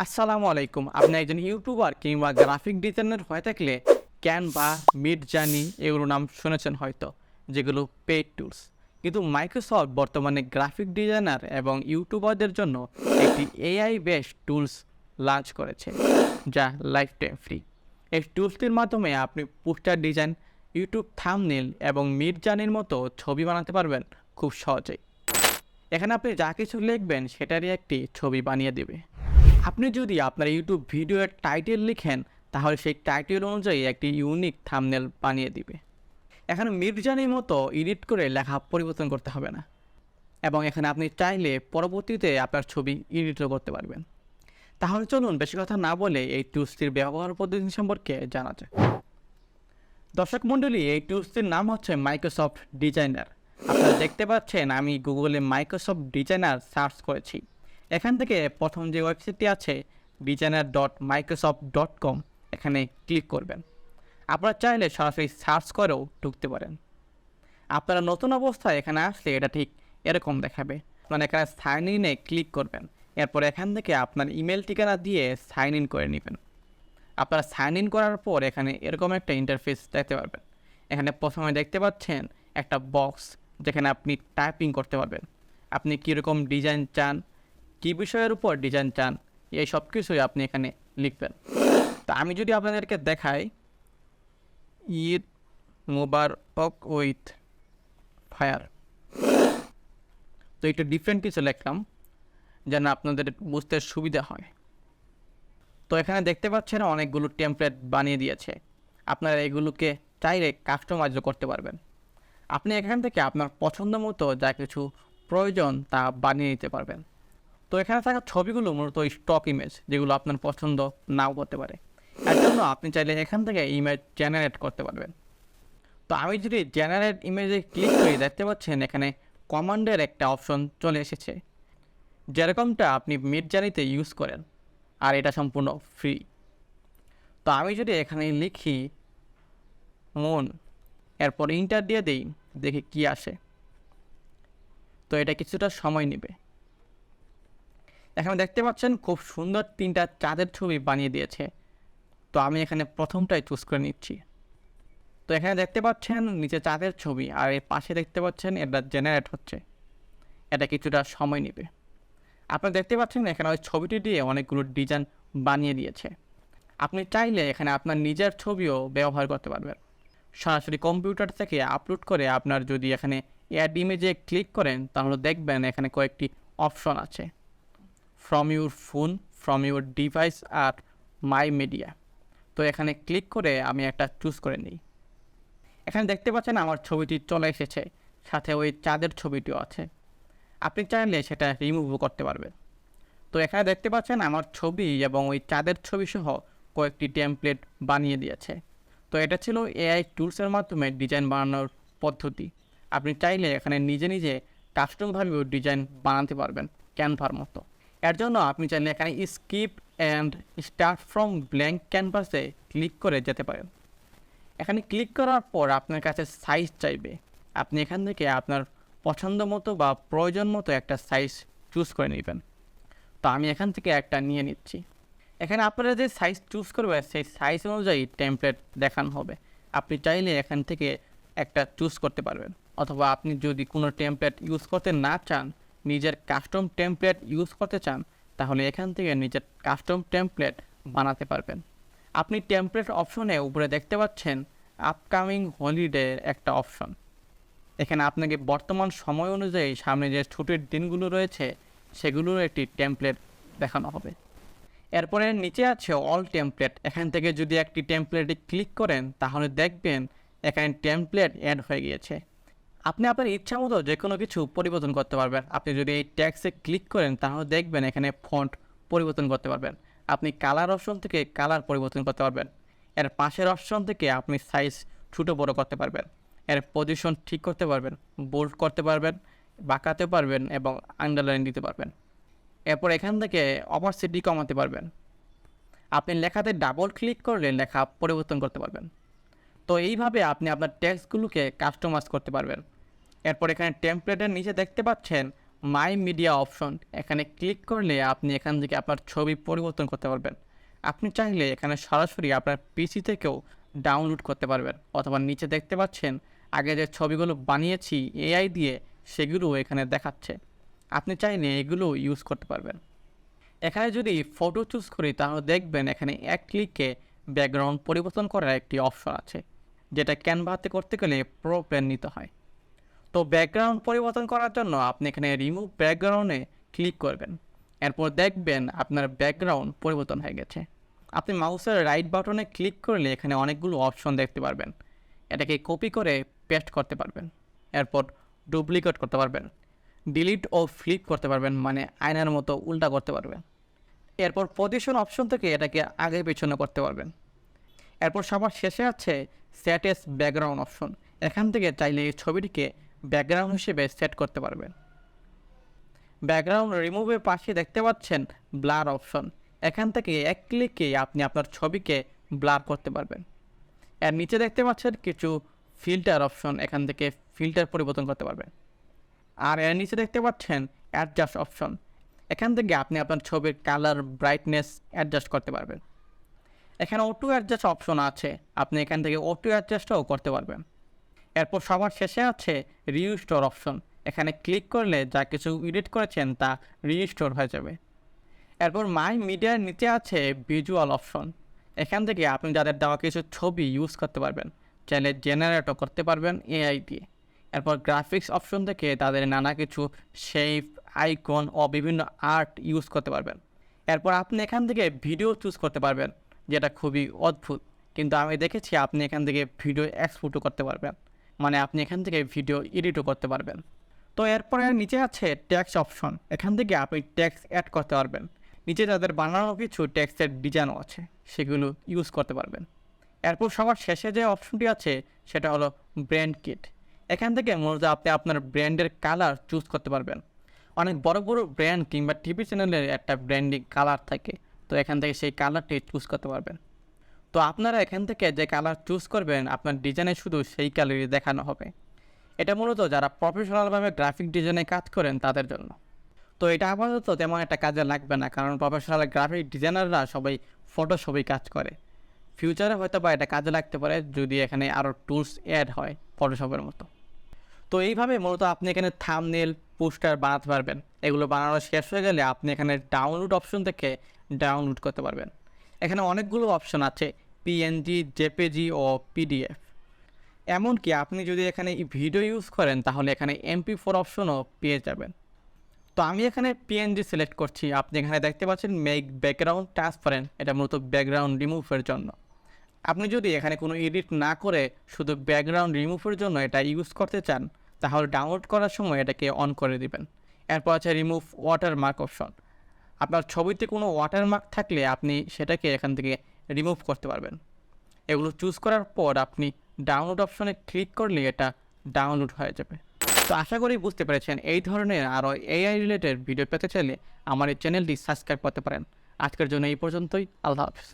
আসসালামু আলাইকুম। আপনি একজন ইউটিউবার কিংবা গ্রাফিক ডিজাইনার হয়ে থাকলে ক্যানভা, মিডজার্নি এগুলো নাম শুনেছেন হয়তো, যেগুলো পেইড টুলস। কিন্তু মাইক্রোসফট বর্তমানে গ্রাফিক ডিজাইনার এবং ইউটিউবারদের জন্য একটি এআই বেসড টুলস লঞ্চ করেছে, যা লাইফ টাইম ফ্রি। এই টুলসটির মাধ্যমে আপনি পোস্টার ডিজাইন, ইউটিউব থাম্বনেল এবং মিডজার্নির মতো ছবি বানাতে পারবেন খুব সহজেই। এখানে আপনি যা কিছু লিখবেন সেটারই একটি ছবি বানিয়ে দেবে। আপনি যদি আপনার ইউটিউব ভিডিওর টাইটেল লিখেন, তাহলে সেই টাইটেল অনুযায়ী একটি ইউনিক থাম্বনেল বানিয়ে দিবে। এখানে মিডজার্নির মতো এডিট করে লেখা পরিবর্তন করতে হবে না, এবং এখানে আপনি চাইলে পরবর্তীতে আপনার ছবি এডিটও করতে পারবেন। তাহলে চলুন বেশি কথা না বলে এই টুলসটির ব্যবহার পদ্ধতি সম্পর্কে জানা যায়। দর্শক মণ্ডলী, এই টুলসটির নাম হচ্ছে মাইক্রোসফট ডিজাইনার। আপনারা দেখতে পাচ্ছেন আমি গুগলে মাইক্রোসফট ডিজাইনার সার্চ করেছি। এখান থেকে প্রথম যে ওয়েবসাইটটি আছে designer.microsoft.com, এখানে ক্লিক করবেন। আপনারা চাইলে সরাসরি সার্চ করেও ঢুকতে পারেন। আপনারা নতুন অবস্থায় এখানে আসলে এটা ঠিক এরকম দেখাবে। আপনারা এখানে সাইন ইনে ক্লিক করবেন। এরপর এখান থেকে আপনার ইমেল ঠিকানা দিয়ে সাইন ইন করে নেবেন। আপনারা সাইন ইন করার পর এখানে এরকম একটা ইন্টারফেস দেখতে পারবেন। এখানে প্রথমে দেখতে পাচ্ছেন একটা বক্স, যেখানে আপনি টাইপিং করতে পারবেন। আপনি কীরকম ডিজাইন চান, কী বিষয়ের উপর ডিজাইন চান, এই সব কিছুই আপনি এখানে লিখবেন। তো আমি যদি আপনাদেরকে দেখাই, ঈদ মোবারক উইথ ফায়ার, তো একটু ডিফারেন্ট কিছু লিখলাম যেন আপনাদের বুঝতে সুবিধা হয়। তো এখানে দেখতে পাচ্ছেন অনেকগুলো টেমপ্লেট বানিয়ে দিয়েছে। আপনারা এগুলোকে চাইলে কাস্টমাইজও করতে পারবেন। আপনি এখান থেকে আপনার পছন্দ মতো যা কিছু প্রয়োজন তা বানিয়ে নিতে পারবেন। তো এখানে থাকা ছবিগুলো মূলত স্টক ইমেজ, যেগুলো আপনার পছন্দ নাও করতে পারে। এর জন্য আপনি চাইলে এখান থেকে ইমেজ জেনারেট করতে পারবেন। তো আমি যদি জেনারেট ইমেজে ক্লিক করি, দেখতে পাচ্ছেন এখানে কমান্ডের একটা অপশন চলে এসেছে, যেরকমটা আপনি মিডজার্নিতে ইউজ করেন, আর এটা সম্পূর্ণ ফ্রি। তো আমি যদি এখানে লিখি মন, এরপর ইন্টার দিয়ে দিই, দেখি কি আসে। তো এটা কিছুটা সময় নেবে। এখানে দেখতে পাচ্ছেন খুব সুন্দর তিনটা চাঁদের ছবি বানিয়ে দিয়েছে। তো আমি এখানে প্রথমটাই চুজ করে নিচ্ছি। তো এখানে দেখতে পাচ্ছেন নিচে চাঁদের ছবি, আর এর পাশে দেখতে পাচ্ছেন এটা জেনারেট হচ্ছে। এটা কিছুটা সময় নেবে। আপনি দেখতে পাচ্ছেন এখানে ওই ছবিটি দিয়ে অনেকগুলো ডিজাইন বানিয়ে দিয়েছে। আপনি চাইলে এখানে আপনার নিজের ছবিও ব্যবহার করতে পারবেন। সরাসরি কম্পিউটার থেকে আপলোড করে আপনার যদি এখানে অ্যাড ইমেজে ক্লিক করেন, তাহলে দেখবেন এখানে কয়েকটি অপশন আছে, from your phone, from your device আর মাই মিডিয়া। তো এখানে ক্লিক করে আমি একটা চুজ করে নিই। এখানে দেখতে পাচ্ছেন আমার ছবিটি চলে এসেছে, সাথে ওই চাঁদের ছবিটিও আছে। আপনি চাইলে সেটা রিমুভও করতে পারবেন। তো এখানে দেখতে পাচ্ছেন আমার ছবি এবং ওই চাঁদের ছবি সহ কয়েকটি টেমপ্লেট বানিয়ে দিয়েছে। তো এটা ছিল এআই টুলসের মাধ্যমে ডিজাইন বানানোর পদ্ধতি। আপনি চাইলে এখানে নিজে নিজে কাস্টমভাবেও ডিজাইন বানাতে পারবেন ক্যানভার মতো। এর জন্য আপনি চাইলে এখানে skip and start from blank ক্যানভাসে ক্লিক করে যেতে পারেন। এখানে ক্লিক করার পর আপনার কাছে সাইজ চাইবে। আপনি এখান থেকে আপনার পছন্দ মতো বা প্রয়োজন মতো একটা সাইজ চুজ করে নেবেন। তো আমি এখান থেকে একটা নিয়ে নিচ্ছি। এখানে আপনারা যে সাইজ চুজ করবেন, সেই সাইজ অনুযায়ী টেমপ্লেট দেখানো হবে। আপনি চাইলে এখান থেকে একটা চুজ করতে পারবেন, অথবা আপনি যদি কোনো টেমপ্লেট ইউজ করতে না চান, নিজের কাস্টম টেমপ্লেট ইউজ করতে চান, তাহলে এখান থেকে নিজের কাস্টম টেমপ্লেট বানাতে পারবেন। আপনি টেমপ্লেট অপশনে উপরে দেখতে পাচ্ছেন আপকামিং হলিডে একটা অপশন। এখানে আপনাকে বর্তমান সময় অনুযায়ী সামনে যে ছুটির দিনগুলো রয়েছে সেগুলোর একটি টেমপ্লেট দেখানো হবে। এরপরে নিচে আছে অল টেমপ্লেট। এখান থেকে যদি একটি টেমপ্লেটে ক্লিক করেন, তাহলে দেখবেন এখানে টেমপ্লেট অ্যাড হয়ে গিয়েছে। আপনি আপনার ইচ্ছা মতো যে কোনো কিছু পরিবর্তন করতে পারবেন। আপনি যদি এই ট্যাক্সে ক্লিক করেন, তাহলে দেখবেন এখানে ফন্ট পরিবর্তন করতে পারবেন। আপনি কালার অপশন থেকে কালার পরিবর্তন করতে পারবেন। এর পাশের অপশন থেকে আপনি সাইজ ছোটো বড়ো করতে পারবেন। এর পজিশন ঠিক করতে পারবেন, বোল্ড করতে পারবেন, বাঁকাতে পারবেন এবং আন্ডারলাইন দিতে পারবেন। এরপর এখান থেকে অপারসিটি কমাতে পারবেন। আপনি লেখাতে ডাবল ক্লিক করলে লেখা পরিবর্তন করতে পারবেন। তো এইভাবে আপনি আপনার টেক্সটগুলোকে কাস্টমাইজ করতে পারবেন। এরপর এখানে টেমপ্লেটের নিচে দেখতে পাচ্ছেন মাই মিডিয়া অপশন, এখানে ক্লিক করলে আপনি এখান থেকে আপনার ছবি পরিবর্তন করতে পারবেন। আপনি চাইলে এখানে সরাসরি আপনার পিসি থেকেও ডাউনলোড করতে পারবেন, অথবা নিচে দেখতে পাচ্ছেন আগে যে ছবিগুলো বানিয়েছি এআই দিয়ে সেগুলো এখানে দেখাচ্ছে। আপনি চাইলে এগুলো ইউজ করতে পারবেন। এখানে যদি ফটো চুজ করি তাহলে দেখবেন এখানে এক ক্লিকে ব্যাকগ্রাউন্ড পরিবর্তন করার একটি অপশন আছে, যেটা ক্যানভাতে করতে গেলে প্রো প্ল্যান নিতে হয়। তো ব্যাকগ্রাউন্ড পরিবর্তন করার জন্য আপনি এখানে রিমুভ ব্যাকগ্রাউন্ডে ক্লিক করবেন। এরপর দেখবেন আপনার ব্যাকগ্রাউন্ড পরিবর্তন হয়ে গেছে। আপনি মাউসের রাইট বাটনে ক্লিক করলে এখানে অনেকগুলো অপশন দেখতে পারবেন। এটাকে কপি করে পেস্ট করতে পারবেন, এরপর ডুপ্লিকেট করতে পারবেন, ডিলিট ও ফ্লিপ করতে পারবেন, মানে আয়নার মতো উল্টা করতে পারবেন। এরপর পজিশন অপশন থেকে এটাকে আগে পেছনে করতে পারবেন। এরপর সবার শেষে আছে সেট এস ব্যাকগ্রাউন্ড অপশন। এখান থেকে চাইলে এই ছবিটিকে ব্যাকগ্রাউন্ড হিসেবে সেট করতে পারবেন। ব্যাকগ্রাউন্ড রিমুভের পাশে দেখতে পাচ্ছেন ব্লার অপশন। এখান থেকে এক ক্লিকে আপনি আপনার ছবিকে ব্লার করতে পারবেন। এর নিচে দেখতে পাচ্ছেন কিছু ফিল্টার অপশন, এখান থেকে ফিল্টার পরিবর্তন করতে পারবেন। আর এর নিচে দেখতে পাচ্ছেন অ্যাডজাস্ট অপশন। এখান থেকে আপনি আপনার ছবির কালার ব্রাইটনেস অ্যাডজাস্ট করতে পারবেন। এখানে অটো অ্যাডজাস্ট অপশন আছে, আপনি এখান থেকে অটো অ্যাডজাস্টও করতে পারবেন। এরপর সবার শেষে আছে রিস্টোর অপশন। এখানে ক্লিক করলে যা কিছু এডিট করেছেন তা রিস্টোর হয়ে যাবে। এরপর মাই মিডিয়ার নিচে আছে ভিজুয়াল অপশন। এখান থেকে আপনি যাদের দেওয়া কিছু ছবি ইউজ করতে পারবেন, চাইলে জেনারেটও করতে পারবেন এআই দিয়ে। এরপর গ্রাফিক্স অপশন থেকে তাদের নানা কিছু শেপ, আইকন ও বিভিন্ন আর্ট ইউজ করতে পারবেন। এরপর আপনি এখান থেকে ভিডিও চুজ করতে পারবেন, যেটা খুবই অদ্ভুত, কিন্তু আমি দেখেছি আপনি এখান থেকে ভিডিও এক্সপোর্টও করতে পারবেন, মানে আপনি এখান থেকে ভিডিও এডিটও করতে পারবেন। তো এরপরে নিচে আছে টেক্সট অপশন। এখান থেকে আপনি টেক্সট অ্যাড করতে পারবেন। নিচে যাদের বানানো কিছু টেক্সটের ডিজাইনও আছে, সেগুলো ইউজ করতে পারবেন। এরপর সবার শেষে যে অপশনটি আছে সেটা হলো ব্র্যান্ড কিট। এখান থেকে মূলত আপনি আপনার ব্র্যান্ডের কালার চুজ করতে পারবেন। অনেক বড় বড় ব্র্যান্ড কিংবা টিভি চ্যানেলের একটা ব্র্যান্ডিং কালার থাকে, তো এখান থেকে সেই কালারটি চুজ করতে পারবেন। তো আপনারা এখান থেকে যে কালার চুজ করবেন আপনার ডিজাইনে শুধু সেই কালারই দেখানো হবে। এটা মূলত যারা প্রফেশনালভাবে গ্রাফিক ডিজাইনে কাজ করেন তাদের জন্য। তো এটা আপাতত তেমন একটা কাজে লাগবে না, কারণ প্রফেশনাল গ্রাফিক ডিজাইনাররা সবাই ফটোশপেই কাজ করে। ফিউচারে হয়তো বা এটা কাজে লাগতে পারে যদি এখানে আরও টুলস অ্যাড হয় ফটোশপের মতো। তো এইভাবে মূলত আপনি এখানে থাম্বনেল, পোস্টার বানাতে পারবেন। এগুলো বানানো শেষ হয়ে গেলে আপনি এখানে ডাউনলোড অপশন থেকে ডাউনলোড করতে পারবেন। এখানে অনেকগুলো অপশন আছে, পিএনজি, জেপিজি ও পিডিএফ। এমনকি আপনি যদি এখানে ভিডিও ইউজ করেন তাহলে এখানে MP4 অপশনও পেয়ে যাবেন। তো আমি এখানে পিএনজি সিলেক্ট করছি। আপনি এখানে দেখতে পাচ্ছেন মেক ব্যাকগ্রাউন্ড ট্রান্সপারেন্ট, এটা মূলত ব্যাকগ্রাউন্ড রিমুভের জন্য। আপনি যদি এখানে কোনো এডিট না করে শুধু ব্যাকগ্রাউন্ড রিমুভের জন্য এটা ইউজ করতে চান তাহলে ডাউনলোড করার সময় এটাকে অন করে দিবেন। এরপর আছে রিমুভ ওয়াটারমার্ক অপশন। আপনার ছবিতে কোনো ওয়াটারমার্ক থাকলে আপনি সেটাকে এখান থেকে রিমুভ করতে পারবেন। এগুলো চুজ করার পর আপনি ডাউনলোড অপশনে ক্লিক করলে এটা ডাউনলোড হয়ে যাবে। তো আশা করি বুঝতে পেরেছেন। এই ধরনের আরও এআই রিলেটেড ভিডিও পেতে চাইলে আমার এই চ্যানেলটি সাবস্ক্রাইব করতে পারেন। আজকের জন্য এই পর্যন্তই। আল্লাহ হাফেজ।